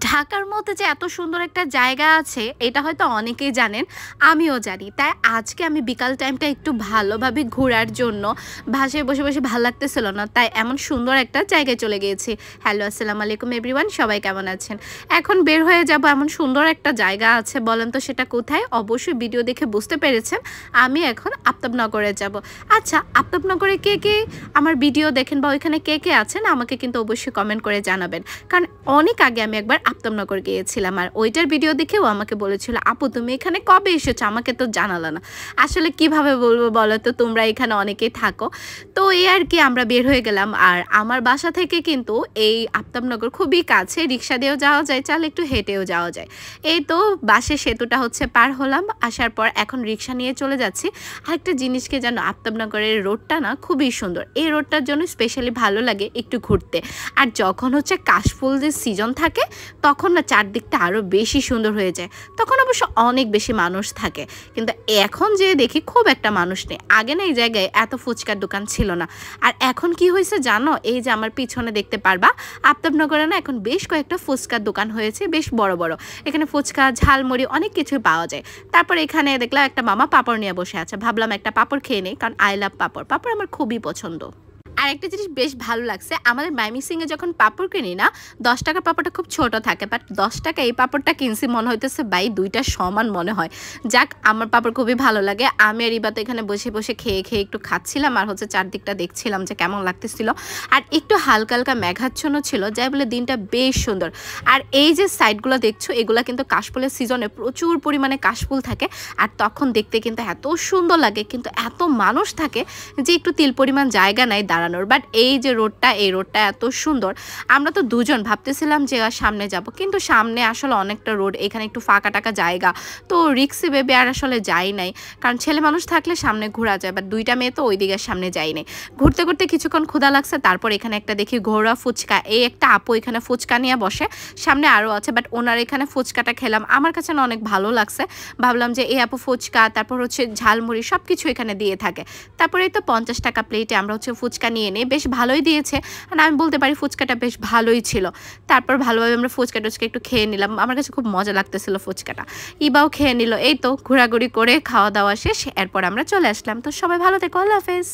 ঢাকার মধ্যে যে এত সুন্দর একটা জায়গা আছে এটা হয়তো অনেকেই জানেন, আমিও জানি। তাই আজকে আমি বিকাল টাইমটা একটু ভালোভাবে ঘোরার জন্য বাসায় বসে বসে ভালো লাগতেছিল না, তাই এমন সুন্দর একটা জায়গায় চলে গিয়েছি। হ্যালো, আসসালামু আলাইকুম এভরিওয়ান, সবাই কেমন আছেন? এখন বের হয়ে যাব, এমন সুন্দর একটা জায়গা আছে, বলেন তো সেটা কোথায়? অবশ্যই ভিডিও দেখে বুঝতে পেরেছেন আমি এখন আফতাবনগরে যাব। আচ্ছা, আফতাবনগরে কে কে আমার ভিডিও দেখেন বা ওইখানে কে কে আছেন আমাকে কিন্তু অবশ্যই কমেন্ট করে জানাবেন, কারণ অনেক আগে আমি একবার আফতাবনগর গিয়েছিলাম আর ওইটার ভিডিও দেখেও আমাকে বলেছিল, আপু তুমি এখানে কবে এসেছো, আমাকে তো জানালা না। আসলে কিভাবে বলবো বলো তো, তোমরা এখানে অনেকেই থাকো। তো এই আর কি, আমরা বের হয়ে গেলাম। আর আমার বাসা থেকে কিন্তু এই আফতাবনগর খুবই কাছে, রিক্সা দিয়েও যাওয়া যায়, চাইলে একটু হেঁটেও যাওয়া যায়। এই তো বাসের সেতুটা হচ্ছে পার হলাম, আসার পর এখন রিক্সা নিয়ে চলে যাচ্ছি। আরেকটা জিনিসকে জানো, আফতাবনগরের রোডটা না খুবই সুন্দর। এই রোডটার জন্য স্পেশালি ভালো লাগে একটু ঘুরতে। আর যখন হচ্ছে কাশফুলদের সিজন থাকে তখন না চারদিকটা আরও বেশি সুন্দর হয়ে যায়, তখন অবশ্য অনেক বেশি মানুষ থাকে। কিন্তু এখন যে দেখি খুব একটা মানুষ নেই। আগে না এই জায়গায় এত ফুচকার দোকান ছিল না। আর এখন কি হয়েছে জানো, এই যে আমার পিছনে দেখতে পারবা, আফতাবনগরে না এখন বেশ কয়েকটা ফুচকার দোকান হয়েছে, বেশ বড় বড়। এখানে ফুচকা, ঝালমুড়ি অনেক কিছুই পাওয়া যায়। তারপর এখানে দেখলাম একটা মামা পাঁপড় নিয়ে বসে আছে, ভাবলাম একটা পাঁপড় খেয়ে নেই, কারণ আই লাভ পাঁপড়। পাঁপড় আমার খুবই পছন্দ। আর একটা জিনিস বেশ ভালো লাগছে, আমাদের মাইমিসিংয়ে যখন পাঁপড় কিনি না, 10 টাকার পাঁপড়টা খুব ছোট থাকে, বাট 10 টাকা এই পাঁপড়টা কিনছি মনে হইতেছে বাই দুইটা সমান মনে হয়। যাক, আমার পাঁপড় খুবই ভালো লাগে। আমি আর ইবা তো এখানে বসে বসে খেয়ে খেয়ে একটু খাচ্ছিলাম আর হচ্ছে চারদিকটা দেখছিলাম যে কেমন লাগতেছিল। আর একটু হালকা হালকা মেঘাচ্ছন্ন ছিল, যাই বলে দিনটা বেশ সুন্দর। আর এই যে সাইডগুলো দেখছো, এগুলো কিন্তু কাশফুলের সিজনে প্রচুর পরিমাণে কাশফুল থাকে। আর তখন দেখতে কিন্তু এত সুন্দর লাগে, কিন্তু এত মানুষ থাকে যে একটু তিল পরিমাণ জায়গা নাই দাঁড়ানোর। বাট এই যে রোডটা, এই রোডটা এত সুন্দর। আমরা তো দুজন ভাবতেছিলাম যে সামনে যাব, কিন্তু সামনে আসলে অনেকটা রোড, এখানে একটু ফাঁকা টাকা জায়গা, তো রিক্সে ভেবে আর আসলে যাই নাই। কারণ ছেলে মানুষ থাকলে সামনে ঘোরা যায়, বাট দুইটা মেয়ে তো ওই দিকের সামনে যাই নাই। ঘুরতে ঘুরতে কিছুক্ষণ ক্ষুধা লাগছে, তারপর এখানে একটা দেখি ঘোড়া ফুচকা, এই একটা আপু এখানে ফুচকা নিয়ে বসে, সামনে আরও আছে, বাট ওনার এখানে ফুচকাটা খেলাম, আমার কাছে না অনেক ভালো লাগছে। ভাবলাম যে এই আপু ফুচকা, তারপর হচ্ছে ঝালমুড়ি সব কিছু এখানে দিয়ে থাকে। তারপরে তো 50 টাকা প্লেটে আমরা হচ্ছে ফুচকা নিয়ে নিই, বেশ ভালোই দিয়েছে। আর আমি বলতে পারি ফুচকাটা বেশ ভালোই ছিল। তারপর ভালোভাবে আমরা ফুচকা টুচকা একটু খেয়ে নিলাম, আমার কাছে খুব মজা লাগতেছিল ফুচকাটা। ইবাও খেয়ে নিল। এই তো ঘোরাঘুরি করে খাওয়া দাওয়া শেষ, এরপর আমরা চলে আসলাম। তো সবাই ভালো থেকো, আল্লাহ হাফেজ।